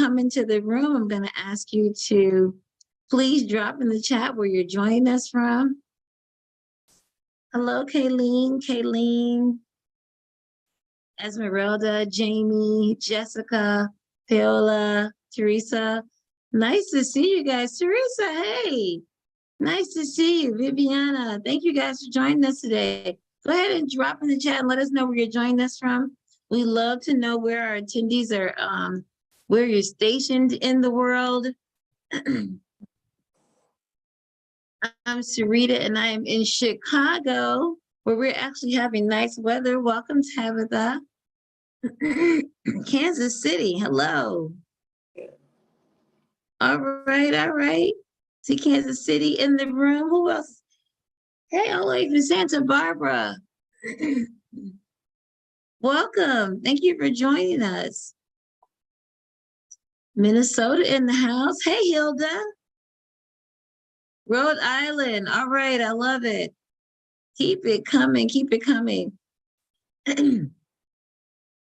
come into the room, I'm going to ask you to please drop in the chat where you're joining us from. Hello, Kayleen, Esmeralda, Jamie, Jessica, Paola, Teresa. Nice to see you guys. Teresa, hey, nice to see you. Viviana, thank you guys for joining us today. Go ahead and drop in the chat and let us know where you're joining us from. We love to know where our attendees are, where you're stationed in the world. I'm Sarita and I am in Chicago, where we're actually having nice weather. Welcome, Tabitha. Kansas City, hello. All right. See Kansas City in the room. Who else? Hey, all the way from Santa Barbara. Welcome. Thank you for joining us. Minnesota in the house. Hey, Hilda. Rhode Island. All right, I love it. Keep it coming. Keep it coming.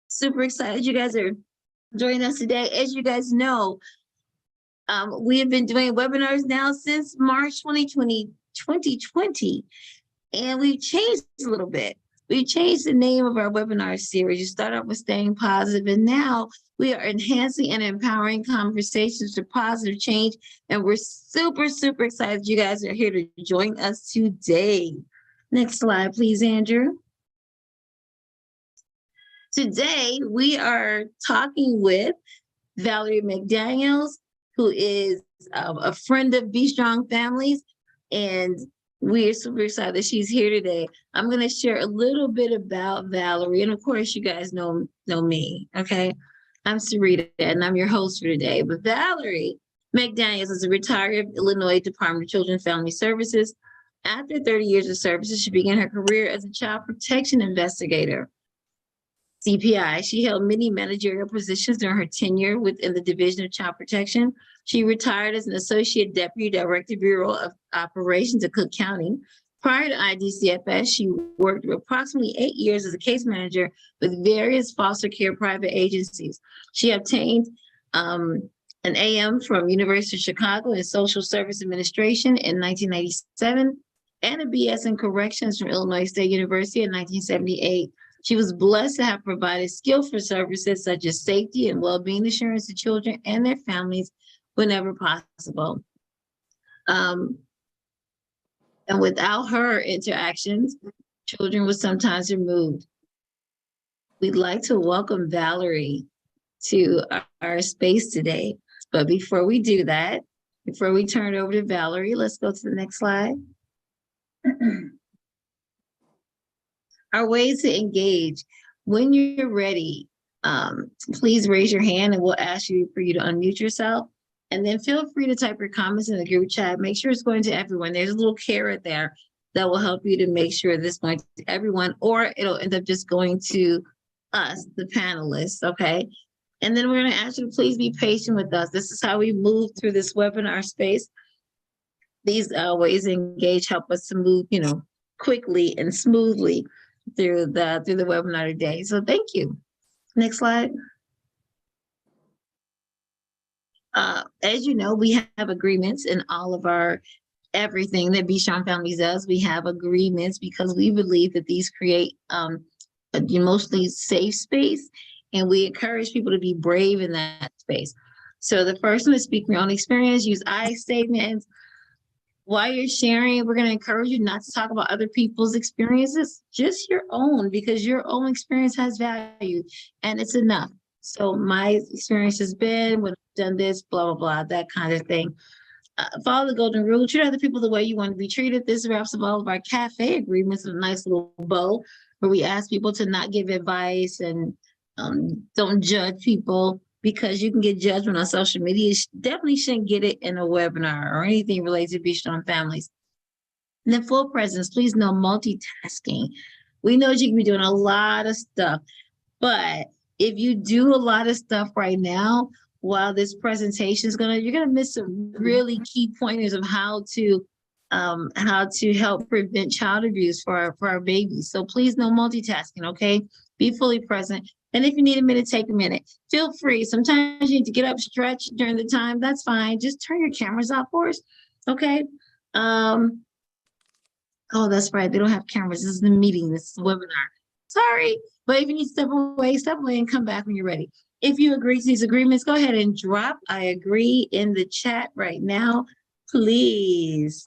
Super excited you guys are joining us today. As you guys know, we have been doing webinars now since March 2020, and we've changed a little bit. We've changed the name of our webinar series. You start out with staying positive, and now we are enhancing and empowering conversations for positive change. And we're super, super excited you guys are here to join us today. Next slide, please, Andrew. Today, we are talking with Valerie McDaniels, who is a friend of Be Strong Families, and we are super excited that she's here today. I'm going to share a little bit about Valerie, and of course, you guys know me, okay? I'm Sarita, and I'm your host for today. But Valerie McDaniels is a retired Illinois Department of Children and Family Services. After 30 years of services, she began her career as a child protection investigator. CPI. She held many managerial positions during her tenure within the Division of Child Protection. She retired as an Associate Deputy Director, Bureau of Operations at Cook County. Prior to IDCFS, she worked for approximately 8 years as a case manager with various foster care private agencies. She obtained an AM from University of Chicago in Social Service Administration in 1997 and a BS in Corrections from Illinois State University in 1978. She was blessed to have provided skillful services such as safety and well-being assurance to children and their families whenever possible. And without her interactions, children were sometimes removed. We'd like to welcome Valerie to our space today. But before we do that, before we turn it over to Valerie, let's go to the next slide. Our ways to engage. When you're ready, please raise your hand and we'll ask you for you to unmute yourself. And then feel free to type your comments in the group chat. Make sure it's going to everyone. There's a little carrot there that will help you to make sure this is going to everyone, or it'll end up just going to us, the panelists, okay? And then we're going to ask you to please be patient with us. This is how we move through this webinar space. These ways to engage help us to move, quickly and smoothly through the webinar today. So thank you. Next slide. As you know, we have agreements in all of our everything that Be Strong Families does. We have agreements because we believe that these create an emotionally safe space, and we encourage people to be brave in that space. So the first one is speak your own experience, use I statements. While you're sharing, we're going to encourage you not to talk about other people's experiences, just your own, because your own experience has value and it's enough. So my experience has been when I've done this, blah, blah, blah, that kind of thing. Follow the golden rule, treat other people the way you want to be treated. This wraps up all of our cafe agreements with a nice little bow where we ask people to not give advice and don't judge people, because you can get judgment on social media. You definitely shouldn't get it in a webinar or anything related to Be Strong Families. And then full presence, please no multitasking. We know you can be doing a lot of stuff, but if you do a lot of stuff right now, while this presentation is you're gonna miss some really key pointers of how to help prevent child abuse for our babies. So please no multitasking, okay? Be fully present And if you need a minute, take a minute. Feel free. Sometimes you need to get up, stretch during the time. That's fine. Just turn your cameras off for us. Okay. Oh, that's right. They don't have cameras. This is the meeting. This is the webinar. Sorry. But if you need to step away and come back when you're ready. If you agree to these agreements, go ahead and drop I agree in the chat right now, please.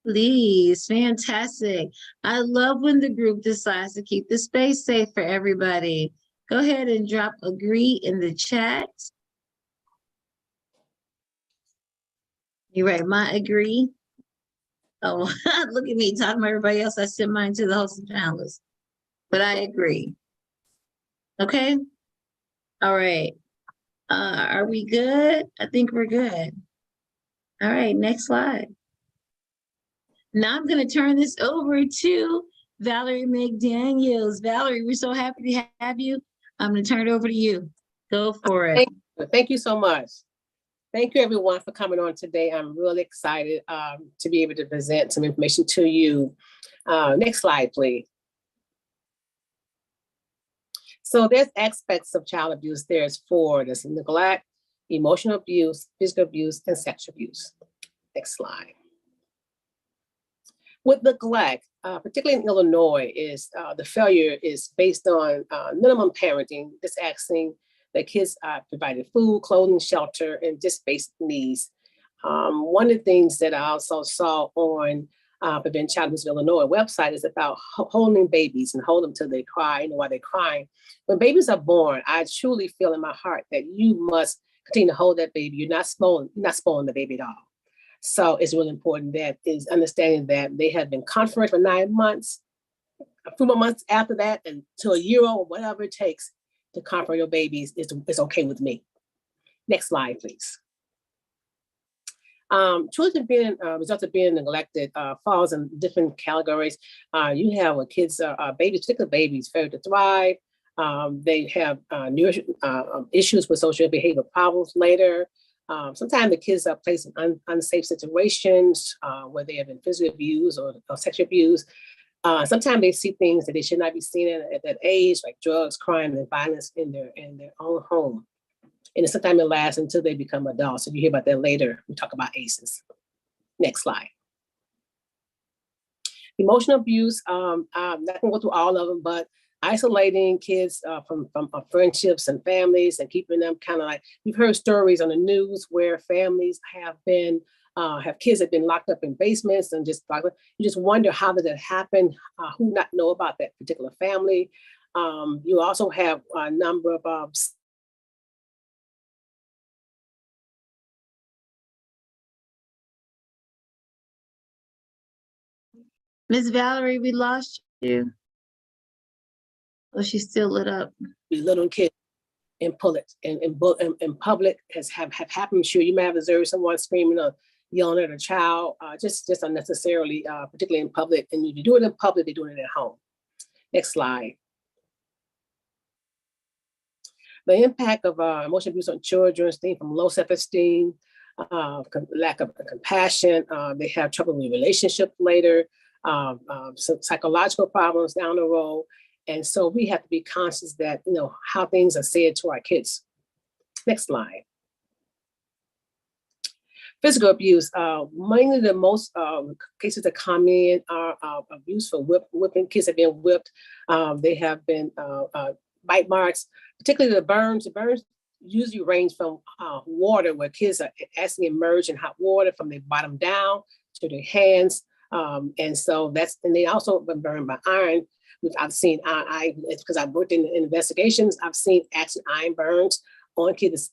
Please, fantastic. I love when the group decides to keep the space safe for everybody. Go ahead and drop agree in the chat. You're right, my agree. Oh, look at me talking about everybody else. I sent mine to the host and panelists, but I agree. Okay. All right. Are we good? I think we're good. All right, next slide. Now I'm going to turn this over to Valerie McDaniels. Valerie, we're so happy to have you. I'm going to turn it over to you. Go for it. Thank you so much. Thank you, everyone, for coming on today. I'm really excited to be able to present some information to you. Next slide, please. So there's aspects of child abuse. There's 4. There's neglect, emotional abuse, physical abuse, and sexual abuse. Next slide. With neglect, particularly in Illinois, is the failure is based on minimum parenting, just asking that kids are provided food, clothing, shelter, and just basic needs. One of the things that I also saw on Prevent Child Abuse of Illinois website is about holding babies and hold them till they cry, while they're crying. When babies are born, I truly feel in my heart that you must continue to hold that baby. You're not spoiling the baby at all. So it's really important that is understanding that they have been comforted for 9 months, a few more months after that, and to a year old, whatever it takes to comfort your babies is okay with me. Next slide, please. Children being results of being neglected falls in different categories. You have kids, babies, particularly babies, fail to thrive. They have issues with social behavior problems later. Sometimes the kids are placed in unsafe situations where they have been physically abused or sexually abused. Sometimes they see things that they should not be seeing at that age, like drugs, crime, and violence in their own home. And sometimes it lasts until they become adults. So you hear about that later. We talk about ACEs. Next slide. Emotional abuse, I'm not gonna go through all of them, but isolating kids from friendships and families and keeping them kind of like, we've heard stories on the news where families have kids have been locked up in basements and you just wonder, how did that happen? Who not know about that particular family? You also have a number of Miss Valerie, we lost you. Oh, she's still lit up. Little kids in public have happened. Sure, you may have observed someone screaming or yelling at a child, just unnecessarily, particularly in public. And if you do it in public, they're doing it at home. Next slide. The impact of emotional abuse on children, things from low self-esteem, lack of compassion. They have trouble with relationships later, some psychological problems down the road. And so we have to be conscious that, how things are said to our kids. Next slide. Physical abuse, mainly the most cases that come in are abuse for whipping. Kids have been whipped. They have been bite marks, particularly the burns. The burns usually range from water, where kids are actually immersed in hot water from their bottom down to their hands. And so and they also been burned by iron. I've seen, it's because I've worked in investigations, I've seen actually iron burns on kids,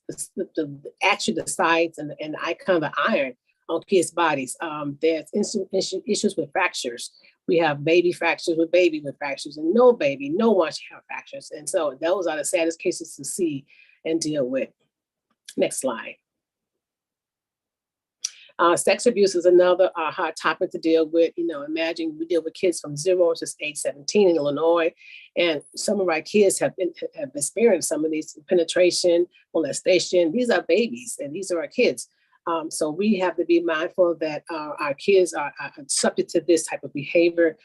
actually the sides and the icon of the iron on kids' bodies. There's issues with fractures. We have baby fractures with fractures, and no one should have fractures. And so those are the saddest cases to see and deal with. Next slide. Sex abuse is another hard topic to deal with. Imagine we deal with kids from 0 to age 17 in Illinois, and some of our kids have experienced some of these penetration, molestation. These are babies, and these are our kids. So we have to be mindful that our kids are subject to this type of behavior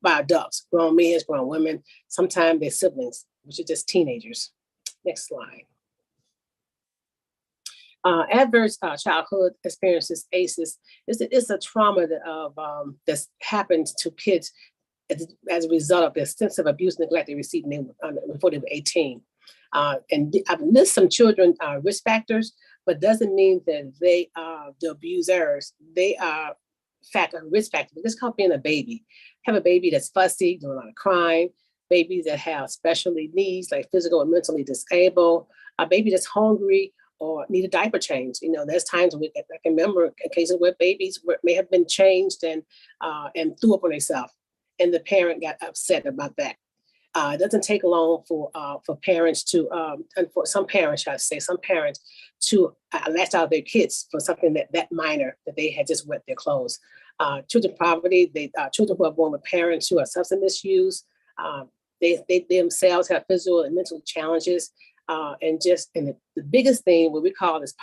by adults, grown men, grown women, sometimes their siblings, which are just teenagers. Next slide. Adverse childhood experiences, ACEs, is a trauma that happens to kids as a result of the extensive abuse and neglect they received before they were 18. And I've listed some children risk factors, but doesn't mean that they are the abusers. They are risk factors. This called being a baby. Have a baby that's fussy, doing a lot of crying, babies that have special needs like physical and mentally disabled, a baby that's hungry or need a diaper change. There's times I can remember cases where babies may have been changed and threw up on themselves, and the parent got upset about that. It doesn't take long for parents to, and for some parents, to latch out their kids for something that minor that they had just wet their clothes. Children poverty, children who are born with parents who are substance misuse, they themselves have physical and mental challenges. And the biggest thing, what we call is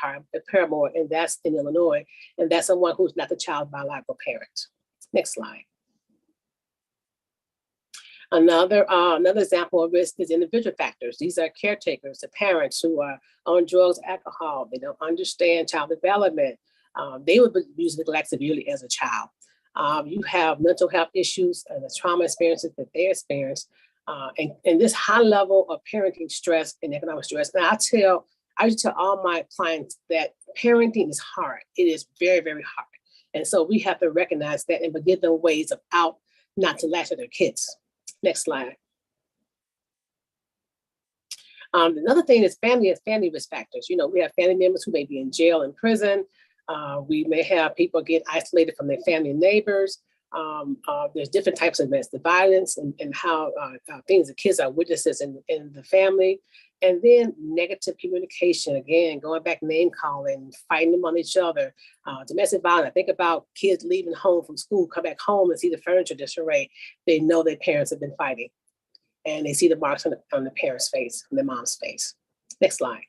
paramour, and that's in Illinois, and that's someone who's not the child's biological parent. Next slide. Another example of risk is individual factors. These are caretakers, the parents who are on drugs, alcohol. They don't understand child development. They would abuse neglect severely as a child. You have mental health issues and the trauma experiences that they experience. And this high level of parenting stress and economic stress. And I used to tell all my clients that parenting is hard. It is very, very hard. And so we have to recognize that and give them ways of out not to latch at their kids. Next slide. Another thing is family risk factors. We have family members who may be in jail and prison. We may have people get isolated from their family and neighbors. There's different types of domestic violence and how things the kids are witnesses in the family. And then negative communication, again, going back name calling, fighting among each other. Domestic violence, I think about kids leaving home from school, come back home and see the furniture disarray. They know their parents have been fighting. And they see the marks on the parents' face, on their mom's face. Next slide.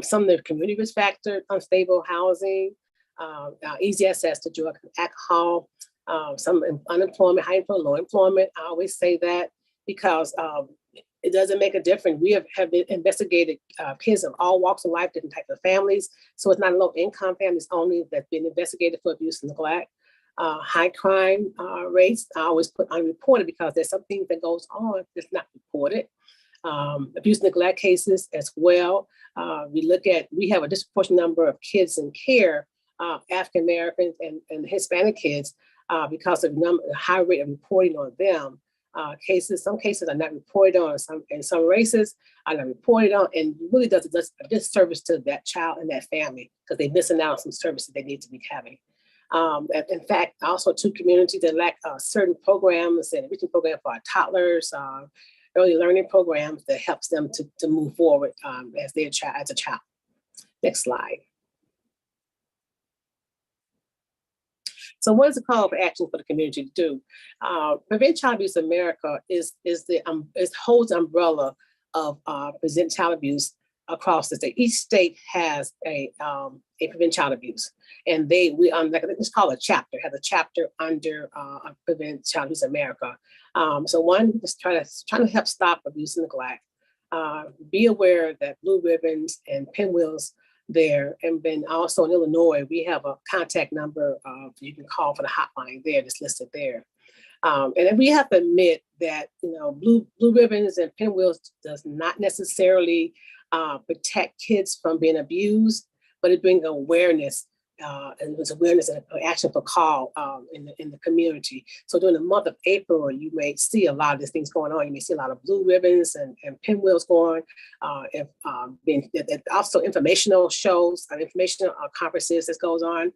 Some of the community risk factors, unstable housing, easy access to drug and alcohol, some unemployment, high employment, low employment. I always say that because it doesn't make a difference. We have been investigated kids of all walks of life, different types of families. So it's not low income families only that's been investigated for abuse and neglect. High crime rates, I always put unreported because there's something that goes on that's not reported. Abuse and neglect cases as well. We have a disproportionate number of kids in care, African Americans and Hispanic kids, because of the high rate of reporting on them. Some cases are not reported on, and some races are not reported on, and really does a disservice to that child and that family because they're missing out on some services they need to be having. In fact, also two communities that lack certain programs and enrichment program for our toddlers, early learning programs that helps them to move forward as a child. Next slide. So what is the call for action for the community to do? Prevent Child Abuse America holds the umbrella of prevent child abuse across the state. Each state has a prevent child abuse, and it's called a chapter. Has a chapter under Prevent Child Abuse America. So one is trying to help stop abuse and neglect. Be aware that blue ribbons and pinwheels there, and then also in Illinois, we have a contact number you can call for the hotline there that's listed there. And then we have to admit that blue ribbons and pinwheels does not necessarily protect kids from being abused, but it brings awareness and there's awareness and action for call in the community. So during the month of April, you may see a lot of these things going on. You may see a lot of blue ribbons and pinwheels going. Also informational shows, informational conferences that goes on.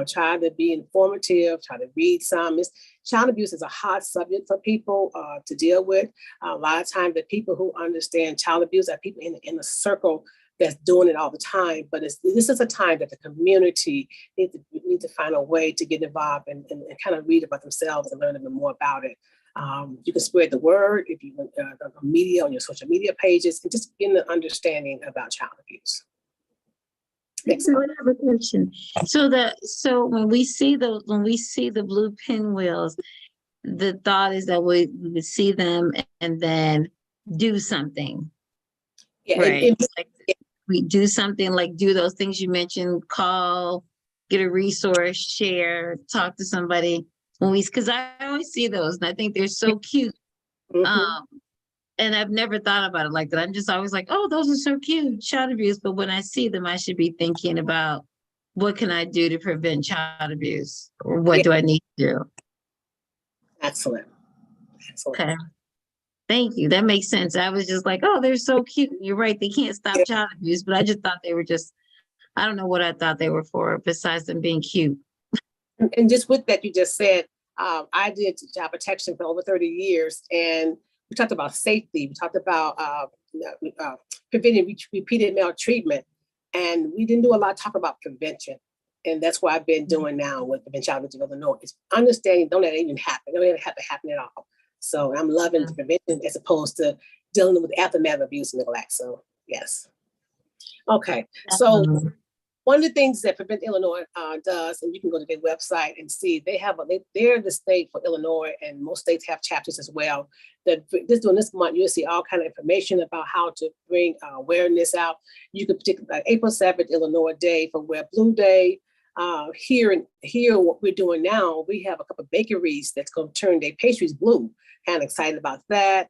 Try to be informative, try to read some. Child abuse is a hot subject for people to deal with. A lot of times the people who understand child abuse are people in a circle that's doing it all the time. But this is a time that the community need to find a way to get involved and kind of read about themselves and learn a bit more about it. You can spread the word if you media on your social media pages and just get an understanding about child abuse. Next I slide. have a question. So when we see the blue pinwheels, the thought is that we would see them and then do something, Yeah, right? Like we do something, like do those things you mentioned, call, get a resource, share, talk to somebody. Because I always see those and I think they're so cute. mhm. Um, and I've never thought about it like that. I'm just always like, oh, those are so cute, child abuse. But when I see them, I should be thinking about what can I do to prevent child abuse, or what Yeah, do I need to do? excellent. Excellent. Okay. Thank you. That makes sense. I was just like, oh, they're so cute. You're right. They can't stop Yeah. child abuse, but I just thought they were just, I don't know what I thought they were for besides them being cute. And just with that, you just said, I did child protection for over 30 years, and we talked about safety. We talked about preventing repeated maltreatment, and we didn't do a lot of talk about prevention. And that's what I've been doing now with the Child Abuse of Illinois. Is understanding, don't let it even happen. Don't let it have to happen at all. So I'm loving the prevention as opposed to dealing with the aftermath of abuse and neglect. So yes. Okay. So one of the things that Prevent Illinois does, and you can go to their website and see, they're the state for Illinois, and most states have chapters as well. That during this month, you'll see all kind of information about how to bring awareness out. You could particularly like April 7th, Illinois Day for Wear Blue Day. Here, what we're doing now, we have a couple of bakeries that's going to turn their pastries blue. Kind of excited about that.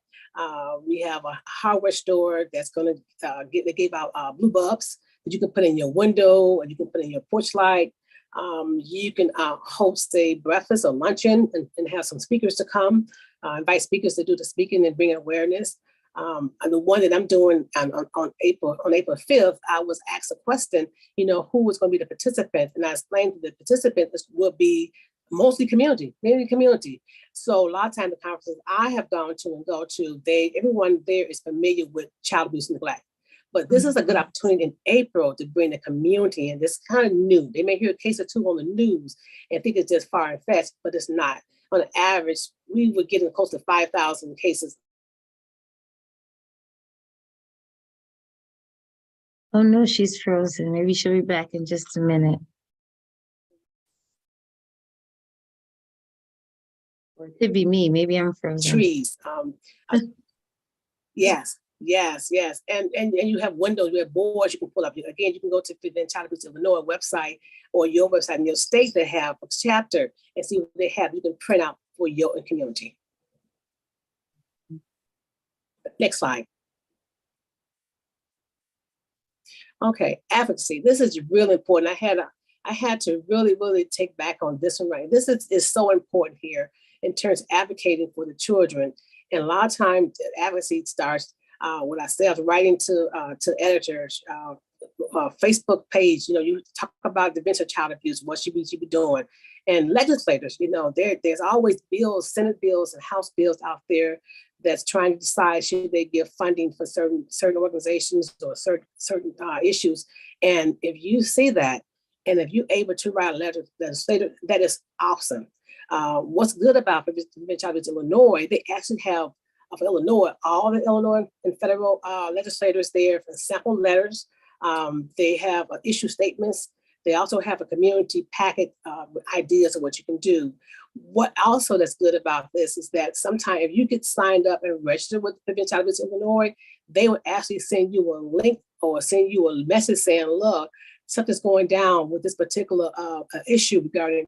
We have a hardware store that's going to they gave out blue bulbs that you can put in your window, or you can put in your porch light. You can host a breakfast or luncheon and have some speakers to come, invite speakers to do the speaking and bring awareness. And the one that I'm doing on April 5th, I was asked a question, who was going to be the participant? And I explained to the participants will be mostly community. So a lot of times the conferences I have gone to, everyone there is familiar with child abuse and neglect. But this is a good opportunity in April to bring the community in. This is kind of new. They may hear a case or two on the news and think it's just far and fetched, but it's not. On average, we were getting close to 5,000 cases. Oh no, she's frozen. Maybe she'll be back in just a minute. Or it could be me. Maybe I'm frozen. Trees. Yes. And you have windows, you have boards you can pull up. Again, you can go to the Child Abuse Illinois website or your website in your state that have a chapter and see what they have. You can print out for your community. Next slide. Okay, advocacy. This is really important. I had to really take back on this one, right? This is so important here in terms of advocating for the children. And a lot of times advocacy starts with ourselves writing to editors, Facebook page, you talk about the prevention of child abuse, what should we be doing? And legislators, there's always bills, Senate bills and House bills out there that's trying to decide should they give funding for certain organizations or certain issues. And if you see that, and if you're able to write a legislator, that is awesome. What's good about Prevention Child Abuse Illinois, they actually have of Illinois, all the Illinois and federal legislators there for sample letters. They have issue statements. They also have a community packet with ideas of what you can do. What also that's good about this is that sometimes if you get signed up and registered with Prevention Child Abuse Illinois, they will actually send you a link or send you a message saying, look, something's going down with this particular issue regarding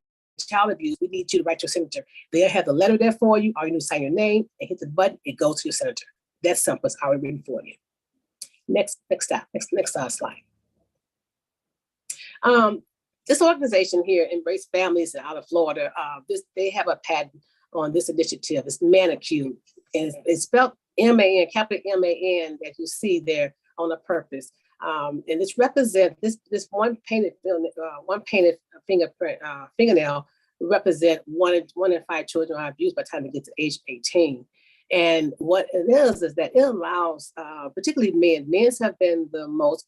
child abuse. We need you to write your signature. They'll have the letter there for you. All you need to sign your name and hit the button. It goes to your senator. That's simple. It's already written for you. Next slide. This organization here, Embrace Families out of Florida, they have a patent on this initiative. It's Manicure, and it's spelled M-A-N, capital M-A-N, that you see there on the purpose. And this represents this one painted fingernail represent one in 5 children are abused by the time they get to age 18. And what it is that it allows, particularly men's have been the most.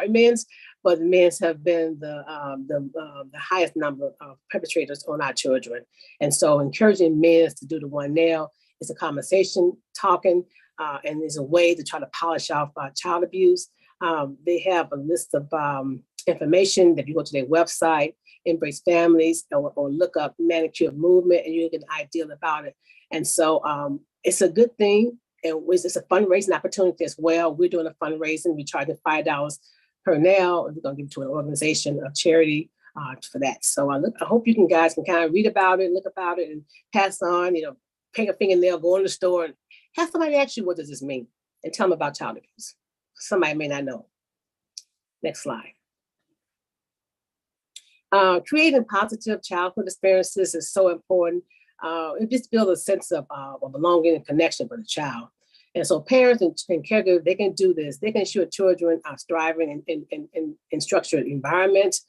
Men's have been the highest number of perpetrators on our children. And so, encouraging men to do the one nail is a conversation, talking, and is a way to try to polish off child abuse. They have a list of information. If you go to their website, Embrace Families, or look up Manicure Movement, and you get an idea about it. And so it's a good thing. And it's a fundraising opportunity as well. We're doing a fundraising. We charge $5 per nail. And we're going to give it to an organization, a charity for that. So I hope you guys can kind of read about it, look about it, and pass on, pick a fingernail, go in the store, and have somebody ask you, what does this mean? And tell them about child abuse. Somebody may not know. Next slide. Creating positive childhood experiences is so important. It just builds a sense of belonging and connection for the child. And so parents and caregivers, they can do this. They can ensure children are thriving in structured environments.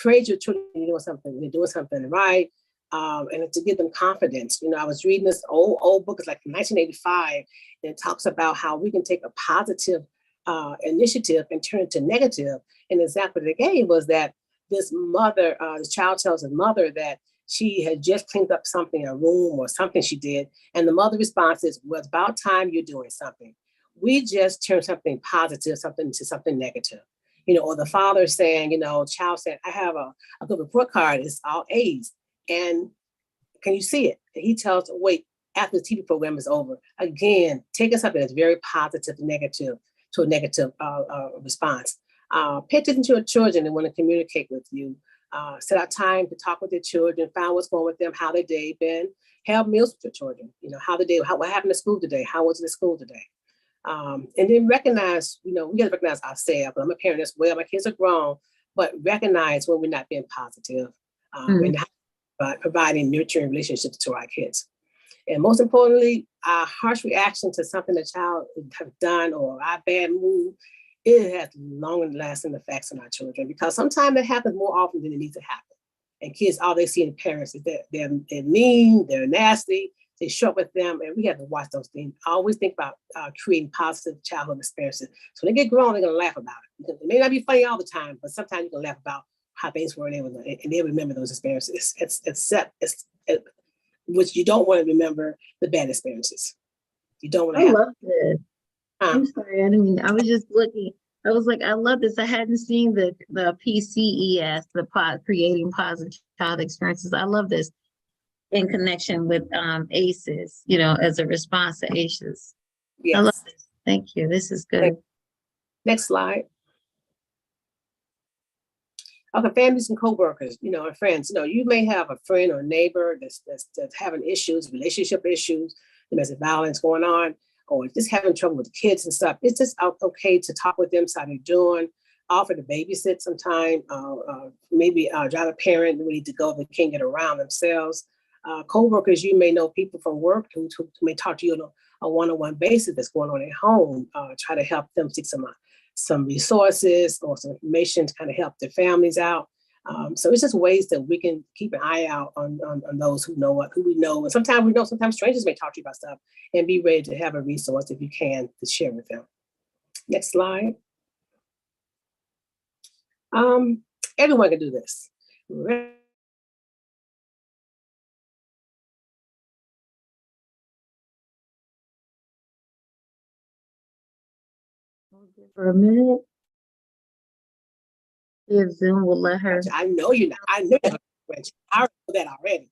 Praise your children when they're doing something right, and to give them confidence. I was reading this old book, it's like 1985, and it talks about how we can take a positive initiative and turn it to negative. And the example they gave was that this mother, the child tells his mother that she had just cleaned up something in a room or something she did. And the mother response is, well, it's about time you're doing something. We just turn something positive, something to something negative. Or the father saying, child said, I have a good report card, it's all A's. And can you see it? And he tells her, wait, after the TV program is over. Again, taking something that's very positive to a negative response. Pay attention to your children and want to communicate with you. Set out time to talk with your children, find what's going with them, how their day been. Have meals with your children. How the day, what happened at school today? How was it at school today? And then recognize, we got to recognize ourselves. I'm a parent as well. My kids are grown, but recognize when we're not being positive and providing nurturing relationships to our kids. And most importantly, our harsh reaction to something the child have done or our bad mood, it has long-lasting effects on our children, because sometimes it happens more often than it needs to happen. And kids, all they see in parents is that they're mean, they're nasty, they show up with them, and we have to watch those things. I always think about creating positive childhood experiences. So when they get grown, they're going to laugh about it. It may not be funny all the time, but sometimes you can laugh about how things were, and they remember those experiences. Which you don't want to remember the bad experiences. You don't want to have. I love this. I'm sorry, I was just looking. I was like, I love this. I hadn't seen the PCES, creating positive child experiences. I love this in connection with ACEs, as a response to ACEs. Yes. I love this. Thank you. This is good. Next slide. Okay, families and coworkers, and friends. You may have a friend or neighbor that's having issues, relationship issues, domestic violence going on, or just having trouble with the kids and stuff. It's just okay to talk with them, see how they're doing, offer to babysit sometime, maybe drive a parent who need to go if they can't get around themselves. Co-workers, you may know people from work who may talk to you on a one-on-one basis that's going on at home, try to help them seek some resources or some information to kind of help their families out. So it's just ways that we can keep an eye out on those who we know. And sometimes strangers may talk to you about stuff, and be ready to have a resource if you can to share with them. Next slide. Everyone can do this. For a minute. If Zoom will let her. I know you're not. I know I know that already.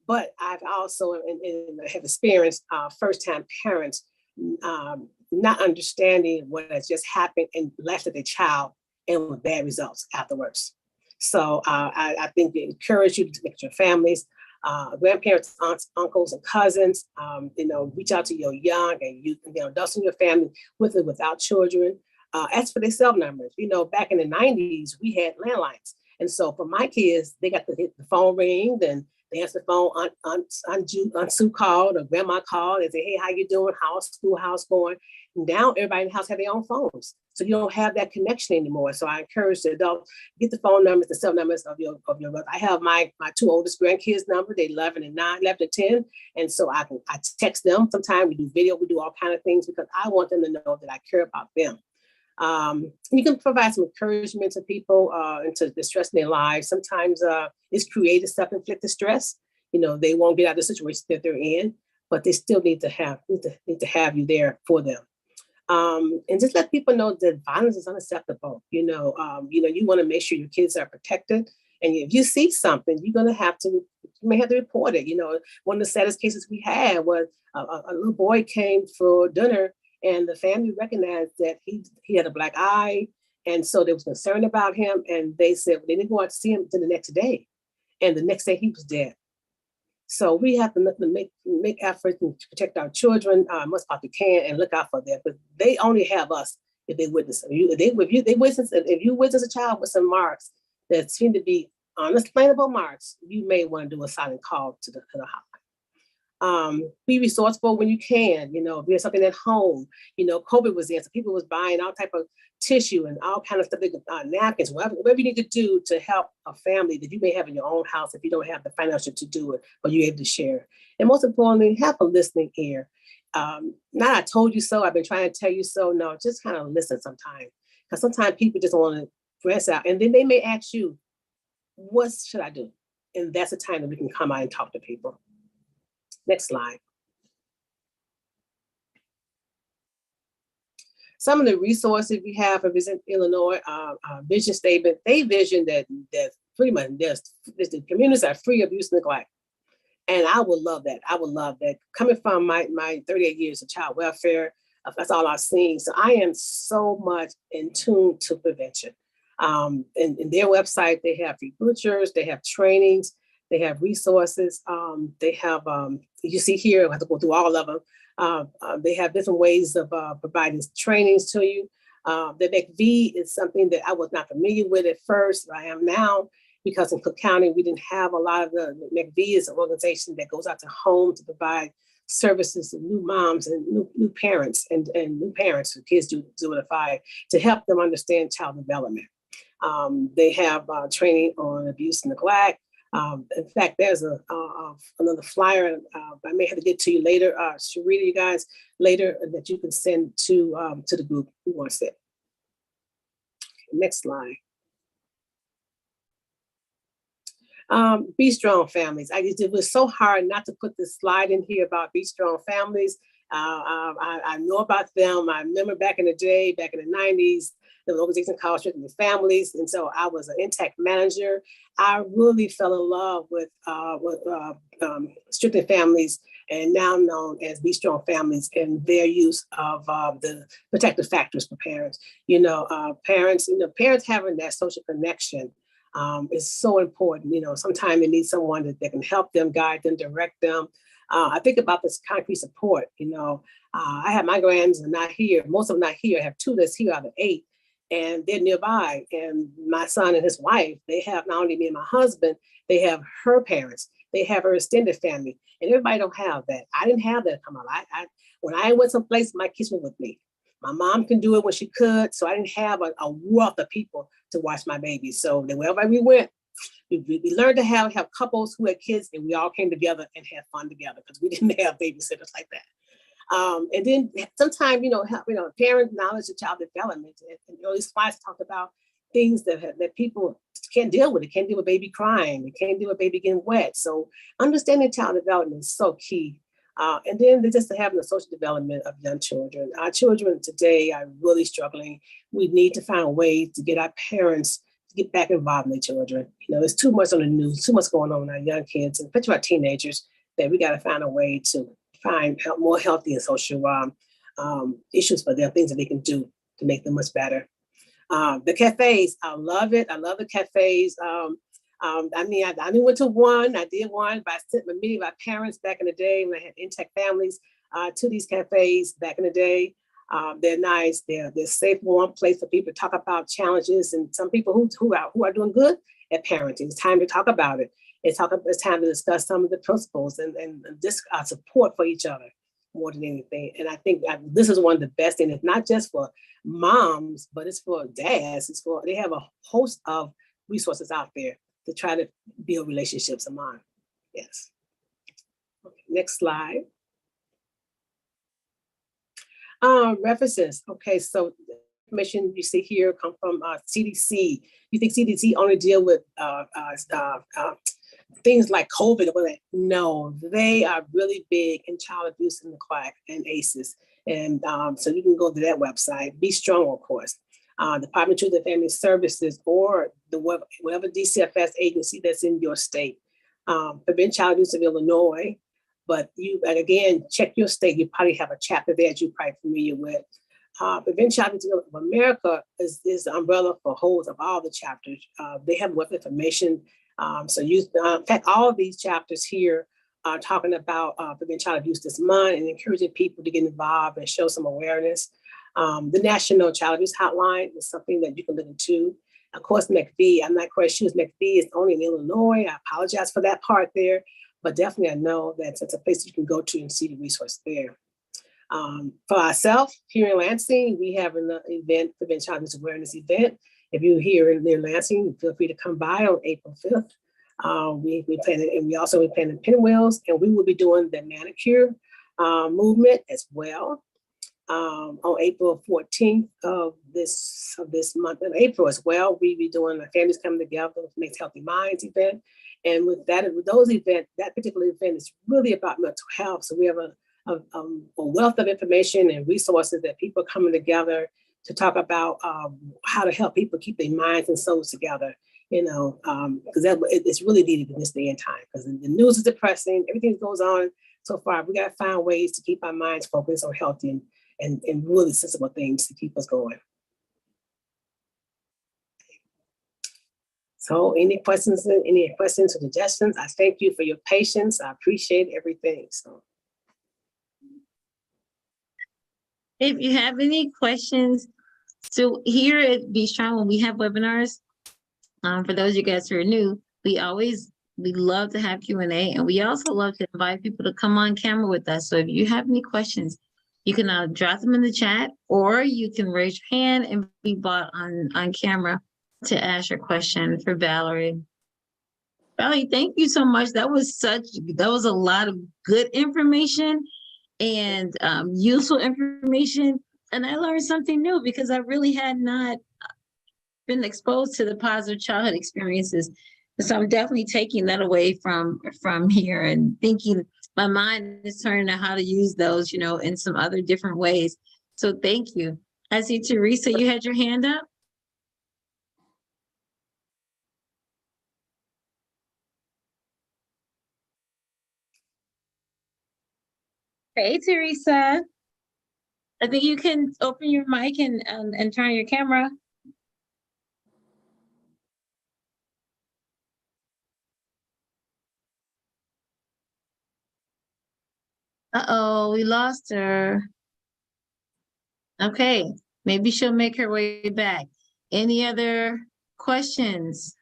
But I've also have experienced first-time parents not understanding what has just happened and left with their child, and with bad results afterwards. So I think they encourage you to make your families, grandparents, aunts, uncles, and cousins. Reach out to your young and adults in your family, with and without children. Ask for their cell numbers. Back in the 90s, we had landlines. And so for my kids, they got to hit the phone ring, then they answer the phone, Aunt Sue called or grandma called and say, hey, how you doing? How's school, how's going? Now everybody in the house have their own phones. So you don't have that connection anymore. So I encourage the adults, get the phone numbers, the cell numbers of your brother. I have my two oldest grandkids number, they 11 and 10. And so I text them. Sometimes we do video, we do all kinds of things, because I want them to know that I care about them. You can provide some encouragement to people into the stress in their lives. Sometimes it's creative self-inflicted stress. They won't get out of the situation that they're in, but they still need to have you there for them. And just let people know that violence is unacceptable. You want to make sure your kids are protected. And if you see something, you may have to report it. One of the saddest cases we had was a little boy came for dinner, and the family recognized that he had a black eye. And so they was concerned about him. And they said they didn't go out to see him until the next day. And the next day he was dead. So we have to make efforts to protect our children much as we can and look out for them. But they only have us if they witness. If you witness a child with some marks that seem to be unexplainable marks, you may want to do a silent call to the hotline. Be resourceful when you can. If there's something at home. COVID was there, so people was buying all type of tissue and all kind of stuff, napkins, whatever you need to do to help a family that you may have in your own house if you don't have the financial to do it, but you're able to share. And most importantly, have a listening ear. Not I told you so, I've been trying to tell you so. No, just kind of listen sometimes. Because sometimes people just want to press out, and then they may ask you, what should I do? And that's the time that we can come out and talk to people. Next slide. Some of the resources we have for Visit Illinois vision statement, they vision that pretty much the communities are free of abuse and neglect. And I would love that. I would love that. Coming from my 38 years of child welfare, that's all I've seen. So I am so much in tune to prevention. In their website, they have free butchers, they have trainings, they have resources. They have, you see here, I have to go through all of them. They have different ways of providing trainings to you. The McV is something that I was not familiar with at first. I am now, because in Cook County, we didn't have a lot of the McV is an organization that goes out to homes to provide services to new moms and new parents and new parents who kids do 0 to 5 to help them understand child development. They have training on abuse and neglect. In fact, there's another flyer I may have to get to you later, Sharita, you guys, later, that you can send to the group who wants it. Next slide. Be Strong Families. It was so hard not to put this slide in here about Be Strong Families. I know about them. I remember back in the day, back in the 90s, there was an organization called Strengthening Families. And so I was an intact manager. I really fell in love with Strengthening Families, and now known as Be Strong Families, and their use of the protective factors for parents. Parents having that social connection is so important. Sometimes they need someone that can help them, guide them, direct them. I think about this concrete support. I have my grands are not here. Most of them not here. I have 2 that's here out of 8, and they're nearby. And my son and his wife, they have not only me and my husband, they have her parents, they have her extended family, and everybody don't have that. I didn't have that come out. When I went someplace, my kids were with me. My mom can do it when she could, so I didn't have a wealth of people to watch my babies. So wherever we went, we learned to have couples who had kids, and we all came together and had fun together because we didn't have babysitters like that. And then sometimes, parent knowledge of child development, and these slides talk about things that people can't deal with. They can't deal with baby crying. They can't deal with baby getting wet. So understanding child development is so key. And then just having the social development of young children. Our children today are really struggling. We need to find ways to get our parents to get back involved in their children. There's too much on the news, too much going on with our young kids, and especially our teenagers, that we got to find a way to find more healthy and social issues for them, things that they can do to make them much better. The cafes, I love it. I love the cafes. I only went to one. I did one, but I sent many of my parents back in the day when I had intact families to these cafes back in the day. They're nice. They're safe, warm place for people to talk about challenges, and some people who are doing good at parenting. It's time to talk about it. It's time to discuss some of the principles and this support for each other more than anything. And I think this is one of the best things. It's not just for moms, but it's for dads. They have a host of resources out there to try to build relationships among. Yes. Okay, next slide. References. Okay, so the information you see here come from CDC. You think CDC only deal with things like COVID or whatever? No, they are really big in child abuse and neglect and ACEs. And so you can go to that website. Be Strong, of course. Department of Children and Family Services, or whatever DCFS agency that's in your state. Prevent Child Abuse of Illinois. But again, check your state. You probably have a chapter there that you're probably familiar with. Prevent Child Abuse of America is the umbrella for holds of all the chapters. They have web information. So in fact, all of these chapters here are talking about Prevent Child Abuse this month and encouraging people to get involved and show some awareness. The National Child Abuse Hotline is something that you can look into. Of course, McPhee, I'm not quite sure McPhee is only in Illinois. I apologize for that part there, but definitely I know that it's a place you can go to and see the resource there. For ourselves here in Lansing, we have an event, Prevent Child Abuse Awareness event. If you're here in Lansing, feel free to come by on April 5th. We also planning pinwheels, and we will be doing the manicure movement as well. On April 14th of this month in April as well, we'll be doing a Families Coming Together Makes Healthy Minds event. And with those events, that particular event is really about mental health. So we have a wealth of information and resources that people are coming together to talk about how to help people keep their minds and souls together. Because it's really needed in this day and time. Because the news is depressing, everything that goes on so far. We got to find ways to keep our minds focused on healthy and really sensible things to keep us going. So any questions or suggestions? I thank you for your patience. I appreciate everything. So If you have any questions, so here at Be Strong, when we have webinars, for those of you guys who are new, we love to have Q&A, and we also love to invite people to come on camera with us. So if you have any questions, you can drop them in the chat, or you can raise your hand and be brought on camera to ask your question for Valerie. Valerie, thank you so much. That was a lot of good information and useful information. And I learned something new because I really had not been exposed to the positive childhood experiences. So I'm definitely taking that away from here and thinking my mind is turning to how to use those, in some other different ways. So thank you. I see Teresa, you had your hand up. Hey, Teresa. I think you can open your mic and turn your camera. Uh-oh, we lost her. Okay, maybe she'll make her way back. Any other questions?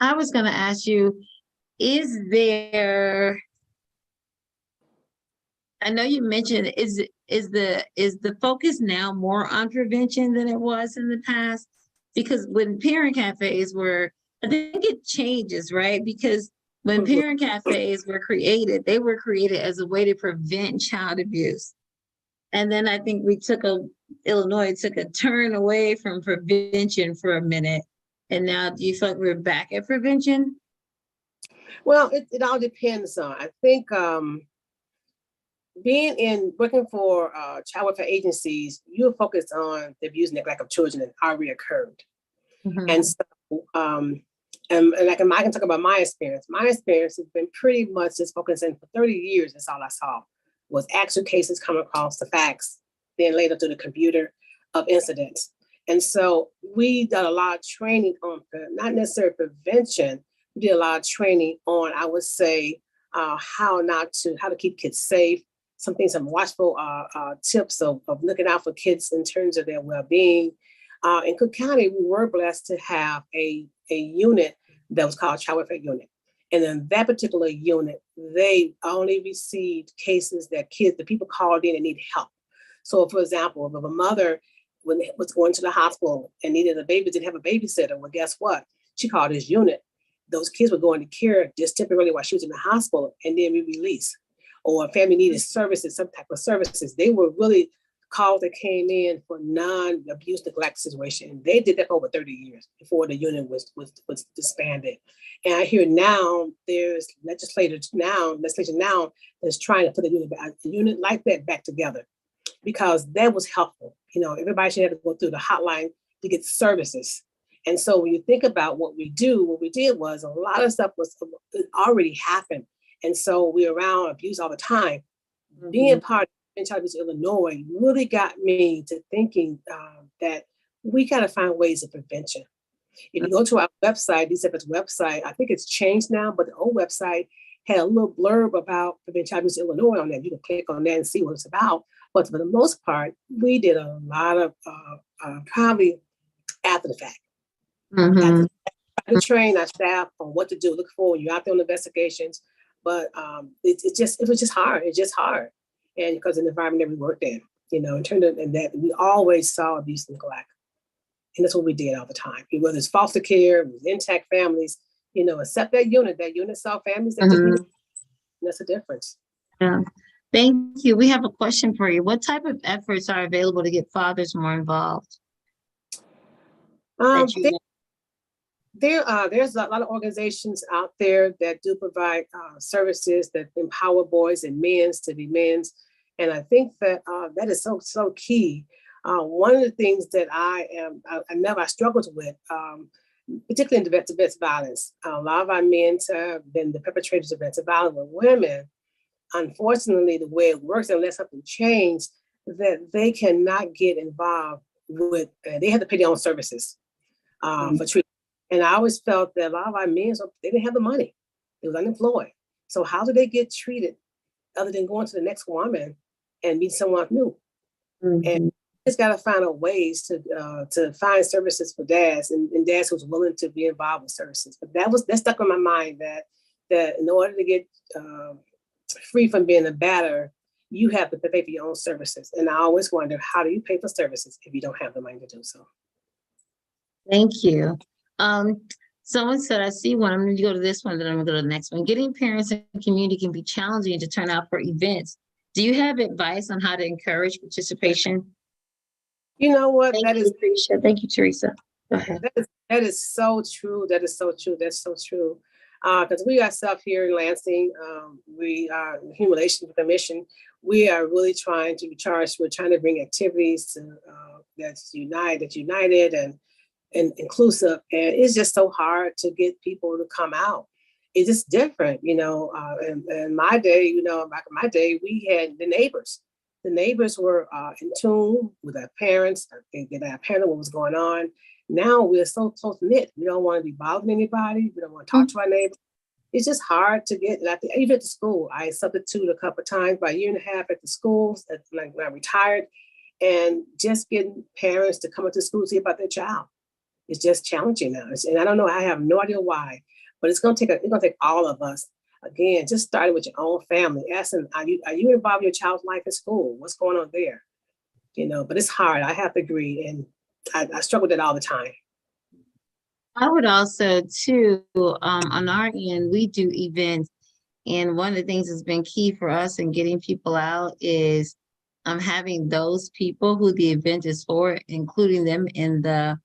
I was gonna ask you, I know you mentioned, is the focus now more on prevention than it was in the past? Because when parent cafes I think it changes, right? Because when parent cafes were created, they were created as a way to prevent child abuse. And then I think Illinois took a turn away from prevention for a minute. And now do you feel like we're back at prevention? Well, it all depends on, I think, working for child welfare agencies, you're focused on the abuse and neglect of children that already occurred. Mm-hmm. And so, and like I can talk about my experience. My experience has been pretty much just focusing for 30 years. That's all I saw was actual cases come across the facts, then later through the computer of incidents. And so we did a lot of training on, not necessarily prevention, we did a lot of training on, I would say, how to keep kids safe, some watchful tips of looking out for kids in terms of their well-being. In Cook County, we were blessed to have a unit that was called Child Welfare Unit. And in that particular unit, they only received cases that the people called in and needed help. So for example, if a mother was going to the hospital and needed a baby, didn't have a babysitter, well, guess what? She called this unit. Those kids were going to care just temporarily while she was in the hospital and then be released. Or a family needed services, some type of services. They were really calls that came in for non-abuse neglect situation. They did that for over 30 years before the unit was disbanded. And I hear now there's legislation now that's trying to put a unit like that back together, because that was helpful. Everybody should have to go through the hotline to get services. And so when you think about what we did was a lot of stuff it already happened. And so we're around abuse all the time. Mm-hmm. Being part of Untitled Illinois really got me to thinking that we got to find ways of prevention. If you go to our website, DCFS website, I think it's changed now, but the old website had a little blurb about Untitled Illinois on that. You can click on that and see what it's about. But for the most part, we did a lot of probably after the fact. Mm-hmm. To train our staff on what to do, look for when you're out there on investigations. But it was just hard. It's just hard. And because of the environment that we worked in, in terms of that, we always saw abuse and neglect. And that's what we did all the time. Whether it's foster care, it was intact families, except that unit saw families that didn't. That's the difference. Yeah. Thank you. We have a question for you. What type of efforts are available to get fathers more involved? There's a lot of organizations out there that do provide services that empower boys and men to be men. And I think that that is so key. One of the things that I struggled with, particularly in domestic violence, a lot of our men have been the perpetrators of domestic violence with women. Unfortunately, the way it works, unless something changed, that they cannot get involved with, they have to pay their own services for treatment. And I always felt that a lot of our men, they didn't have the money. They was unemployed. So how do they get treated other than going to the next woman and meet someone new? Mm-hmm. And just got to find out ways to find services for dads and dads who's willing to be involved with services. But that stuck in my mind that in order to get free from being a batter, you have to pay for your own services. And I always wonder, how do you pay for services if you don't have the money to do so? Thank you. Someone said, I see one. I'm going to go to this one, then I'm going to go to the next one. Getting parents and community can be challenging to turn out for events. Do you have advice on how to encourage participation? You know what? Thank you, Teresa. Go ahead. That is so true. That's so true. Because we ourselves here in Lansing, we are the Human Relations Commission. We are really trying to be charged. We're trying to bring activities to, that's united and inclusive. And it's just so hard to get people to come out. It's just different, in my day, back in my day, we had the neighbors. The neighbors were in tune with our parents. They our parents what was going on. Now we're so close-knit. We don't want to be bothering anybody. We don't want to talk to our neighbors. It's just hard to get, even at the school. I substituted a couple of times, about a year and a half at the schools, when I retired, and just getting parents to come into school to see about their child. It's just challenging now. And I don't know, I have no idea why, but it's going to take all of us. Again, just starting with your own family, asking, are you involved in your child's life in school? What's going on there? But it's hard. I have to agree. And I struggle with it all the time. I would also, too, on our end, we do events. And one of the things that's been key for us in getting people out is having those people who the event is for, including them in the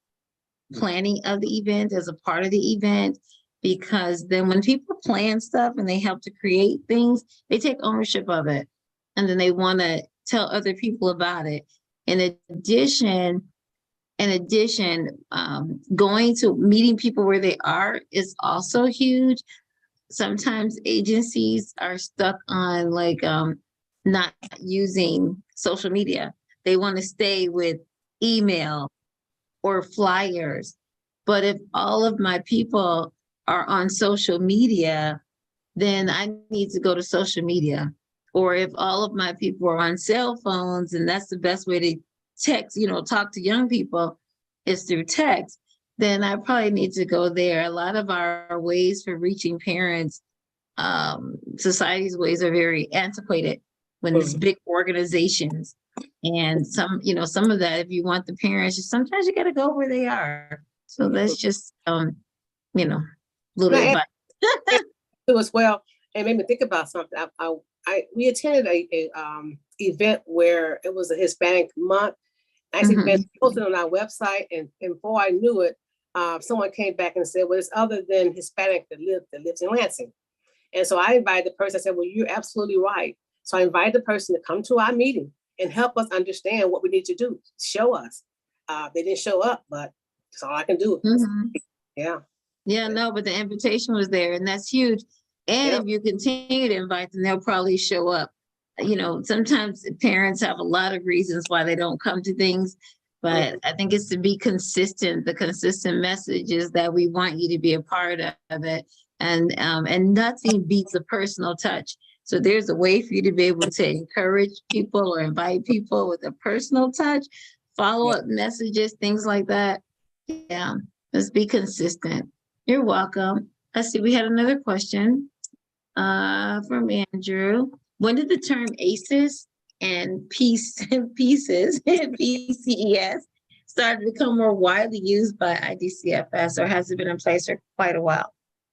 planning of the event as a part of the event. Because then when people plan stuff and they help to create things, they take ownership of it. And then they want to tell other people about it. In addition, going to meeting people where they are is also huge. Sometimes agencies are stuck on not using social media. They want to stay with email or flyers. But if all of my people are on social media, then I need to go to social media. Or if all of my people are on cell phones, and that's the best way to text, talk to young people is through text, then I probably need to go there. A lot of our ways for reaching parents, society's ways are very antiquated when it's big organizations. And some of that, if you want the parents, sometimes you got to go where they are. So that's just, little advice. As well, it made me think about something. We attended a event where it was a Hispanic month. Nice event posted on our website, and before I knew it, someone came back and said, "Well, it's other than Hispanic that lives in Lansing." And so I invited the person. I said, "Well, you're absolutely right." So I invited the person to come to our meeting and help us understand what we need to do. Show us. They didn't show up, but that's all I can do. Yeah. Yeah, no, but the invitation was there, and that's huge. And if you continue to invite them, they'll probably show up. You know, sometimes parents have a lot of reasons why they don't come to things, but I think it's to be consistent. The consistent message is that we want you to be a part of it, and nothing beats a personal touch. So there's a way for you to be able to encourage people or invite people with a personal touch, follow-up messages, things like that. Yeah, let's be consistent. You're welcome. Let's see, we had another question from Andrew. When did the term ACEs and pieces and PCES start to become more widely used by IDCFS, or has it been in place for quite a while?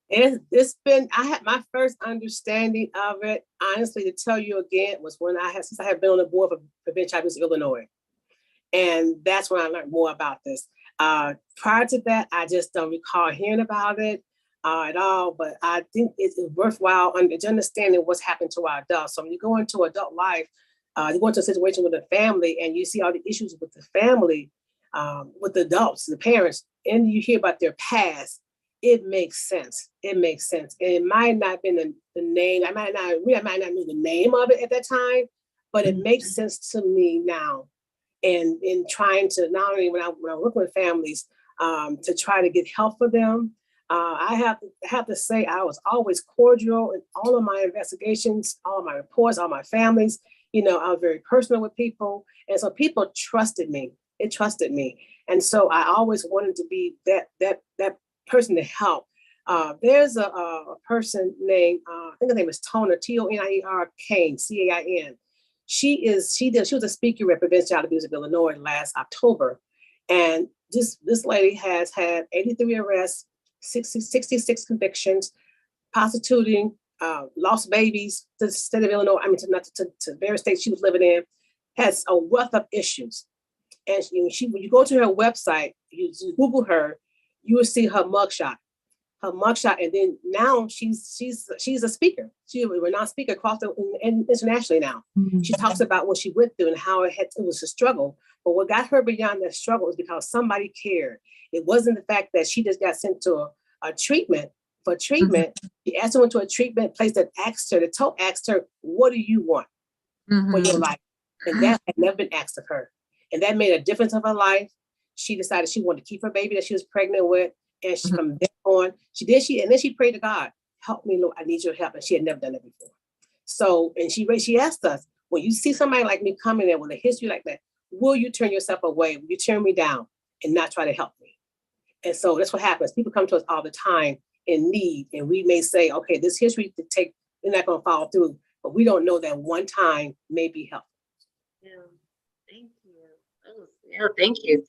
It's been, I had my first understanding of it, honestly, to tell you again, was since I have been on the board for Prevent Child Abuse of Illinois. And that's when I learned more about this. Prior to that, I just don't recall hearing about it at all, but I think it's worthwhile understanding what's happened to our adults. So when you go into adult life, you go into a situation with a family and you see all the issues with the family, with the adults, the parents, and you hear about their past, it makes sense. It makes sense. And it might not have been the name, I might not know the name of it at that time, but it makes sense to me now. And in trying to, not only when I work with families, to try to get help for them, I have to say I was always cordial in all of my investigations, all of my reports, all my families. You know, I was very personal with people, and so people trusted me. It trusted me, and so I always wanted to be that person to help. There's a person named I think her name is Toner, Toner Cain, Cain. She was a speaker at Prevent Child Abuse of Illinois last October, and this lady has had 83 arrests, 66 convictions, prostituting, lost babies to the state of Illinois. I mean, to various states she was living in, has a wealth of issues. And when you go to her website, you Google her, you will see her mugshot. And then now she's a speaker. She's a renowned speaker across and internationally now. She talks about what she went through and how it was a struggle. But what got her beyond that struggle is because somebody cared. It wasn't the fact that she just got sent to a treatment for treatment. She asked her into a treatment place that asked her, what do you want for your life? And that had never been asked of her. And that made a difference of her life. She decided she wanted to keep her baby that she was pregnant with. And she, from then on, and then she prayed to God, help me, Lord, I need your help. And she had never done it before. So, and she asked us, when you see somebody like me coming in with a history like that, will you turn yourself away? Will you turn me down and not try to help me? And so that's what happens. People come to us all the time in need. And we may say, okay, this history they're not going to follow through, but we don't know that one time may be helpful. Yeah, thank you. Yeah, thank you.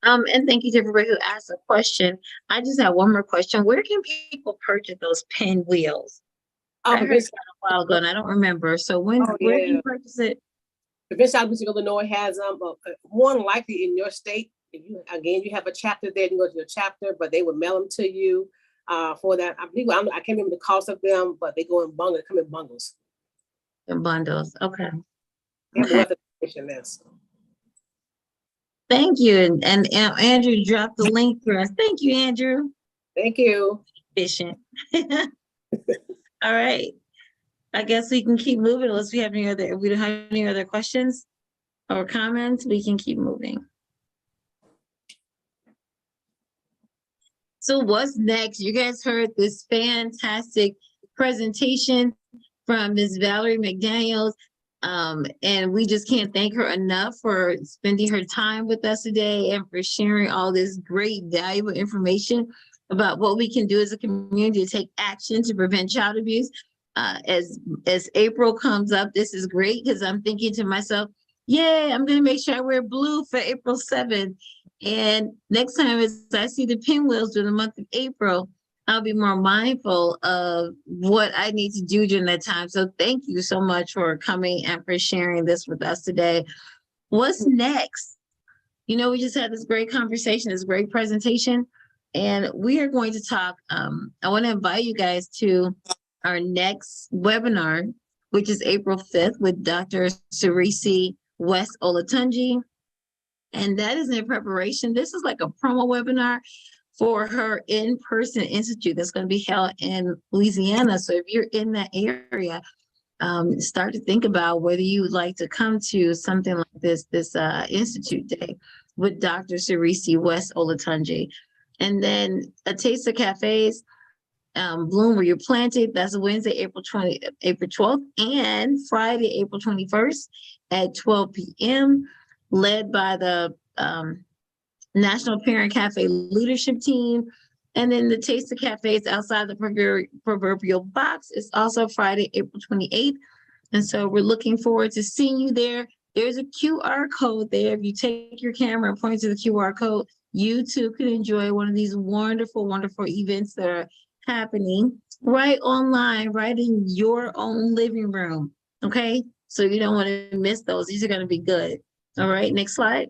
And thank you to everybody who asked a question. I just have one more question. Where can people purchase those pinwheels? I heard it a while ago and I don't remember. So where can you purchase it? Prevent Child Abuse of Illinois has more than likely in your state. If you have a chapter there, you go to your chapter, but they will mail them to you for that. I can't remember the cost of them, but they go in bundles. They come in bundles. In bundles, okay. Thank you. And Andrew dropped the link for us. Thank you, Andrew. Thank you. Efficient. All right. I guess we can keep moving unless we don't have any other questions or comments. We can keep moving. So what's next? You guys heard this fantastic presentation from Ms. Valerie McDaniels. And we just can't thank her enough for spending her time with us today and for sharing all this great, valuable information about what we can do as a community to take action to prevent child abuse. As April comes up, this is great because I'm thinking to myself, yay, I'm going to make sure I wear blue for April 7th. And next time as I see the pinwheels during the month of April, I'll be more mindful of what I need to do during that time. So thank you so much for coming and for sharing this with us today. What's next? You know, we just had this great conversation, this great presentation, and we are going to talk. I want to invite you guys to our next webinar, which is April 5th with Dr. Cerisi West Olatunji. And that is in preparation. This is like a promo webinar for her in-person institute that's going to be held in Louisiana. So if you're in that area, start to think about whether you would like to come to something like this Institute Day with Dr. Cerisi West Olatunji. And then a Taste of Cafes, Bloom Where You're Planted. That's Wednesday, April 12th, and Friday, April 21st at 12 p.m., led by the National Parent Cafe Leadership Team. And then the Taste of Cafes Outside the Proverbial Box is also Friday, April 28th. And so we're looking forward to seeing you there. There's a QR code there. If you take your camera and point to the QR code, you too can enjoy one of these wonderful, wonderful events that are happening right online, right in your own living room. Okay, so you don't want to miss those. These are going to be good. All right, next slide.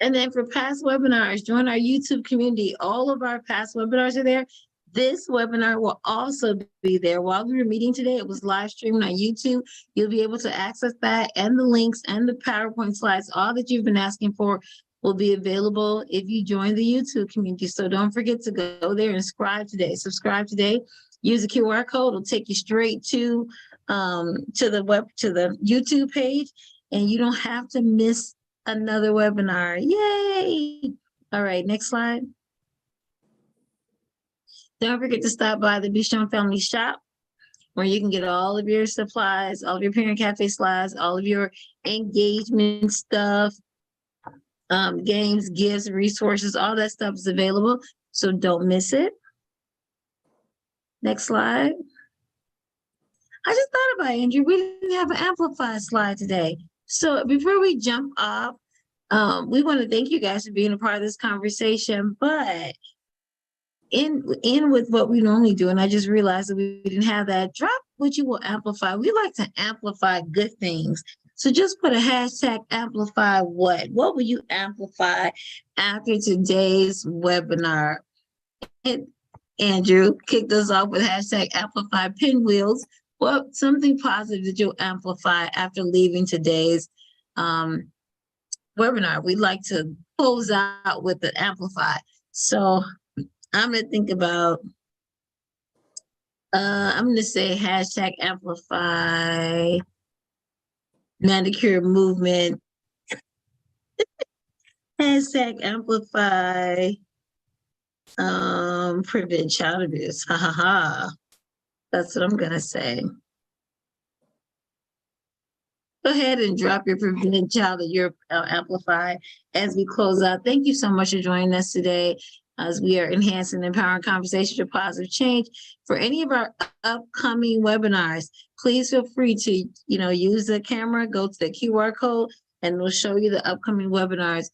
And then for past webinars, join our YouTube community. All of our past webinars are there. This webinar will also be there. While we were meeting today, it was live streaming on YouTube. You'll be able to access that, and the links and the PowerPoint slides, all that you've been asking for, will be available if you join the YouTube community. So don't forget to go there and subscribe today. Use the QR code. It'll take you straight to the YouTube page, and you don't have to miss another webinar. Yay! All right, next slide. Don't forget to stop by the Be Strong Family Shop, where you can get all of your supplies, all of your Parent Cafe slides, all of your engagement stuff, games, gifts, resources, all that stuff is available. So don't miss it. Next slide. I just thought about it, Andrew. We didn't have an amplified slide today. So before we jump off, we want to thank you guys for being a part of this conversation, but in with what we normally do, and I just realized that we didn't have that. Drop what you will amplify. We like to amplify good things. So just put a hashtag amplify what? What will you amplify after today's webinar? And Andrew kicked us off with hashtag amplify pinwheels. Well, something positive that you'll amplify after leaving today's webinar. We like to close out with the amplify. So I'm going to think about, I'm going to say hashtag amplify manicure movement. Hashtag amplify prevent child abuse. Ha ha ha. That's what I'm going to say. Go ahead and drop your prevent child at your amplify as we close out. Thank you so much for joining us today as we are enhancing and empowering conversations for positive change. For any of our upcoming webinars, please feel free to, use the camera, go to the QR code, and we'll show you the upcoming webinars.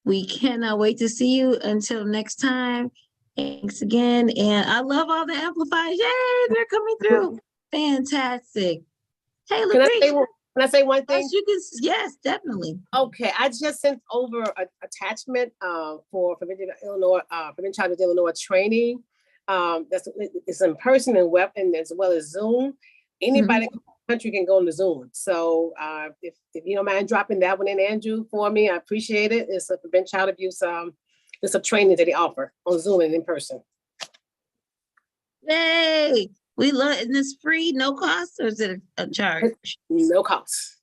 We cannot wait to see you. Until next time, thanks again. And I love all the amplifiers. Yay, they're coming through. Fantastic. Hey, Lucretia. Can I say one thing? Yes, definitely. Okay, I just sent over an attachment for Prevention Child of Illinois training. It's in person and web, and as well as Zoom. Anybody in the country can go on the Zoom. So if you don't mind dropping that one in, Andrew, for me, I appreciate it. It's a Prevent Child Abuse. It's a training that they offer on Zoom and in person. Yay! We love, and it's free, no cost, or is it a charge? No cost.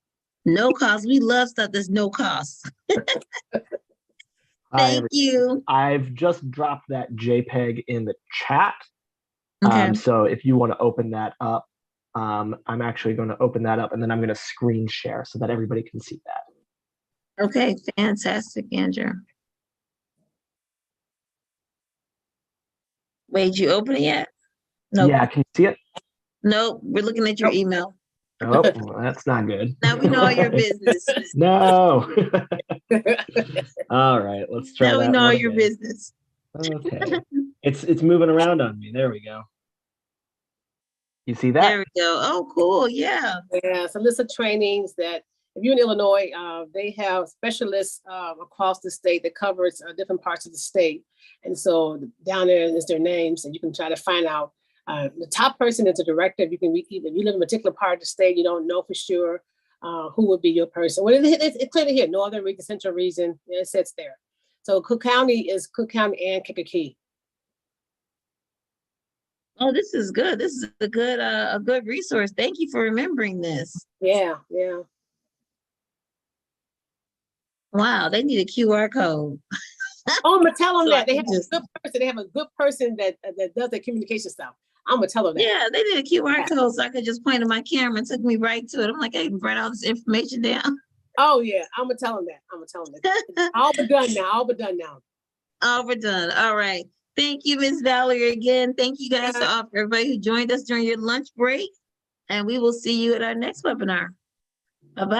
No cost. We love stuff that's no cost. Thank you. I've just dropped that JPEG in the chat. Okay. So if you want to open that up, I'm actually going to open that up, and then I'm going to screen share so that everybody can see that. Okay, fantastic, Andrew. Wait, you open it yet? No. Yeah, can you see it? Nope, we're looking at your email. Oh, well, that's not good. Now we know all your business. No. All right, let's try that. Now we know all your business. Okay. It's moving around on me. There we go. You see There that? we go. Oh, cool. Yeah. Yeah, it's a list of trainings that if you're in Illinois, they have specialists across the state that covers different parts of the state. And so down there is their names, and you can try to find out. The top person is the director. If you can, if you live in a particular part of the state, you don't know for sure who would be your person. Well, it's clearly here, northern region, central region. It sits there. So Cook County is Cook County and Kankakee. Oh, this is good. This is a good resource. Thank you for remembering this. Yeah, yeah. Wow, they need a QR code. Oh, I'm gonna tell them So I that they can have just- a good person. They have a good person that does the communication stuff. I'm gonna tell them that. Yeah, they need a QR Yeah. code so I could just point to my camera and took me right to it. I'm like, I can write all this information down. Oh yeah, I'm gonna tell them that. I'm gonna tell them that. It's all but done now. All but done now. Oh, we're done. All right. Thank you, Miss Valerie, again. Thank you guys to all, everybody who joined us during your lunch break. And we will see you at our next webinar. Bye-bye.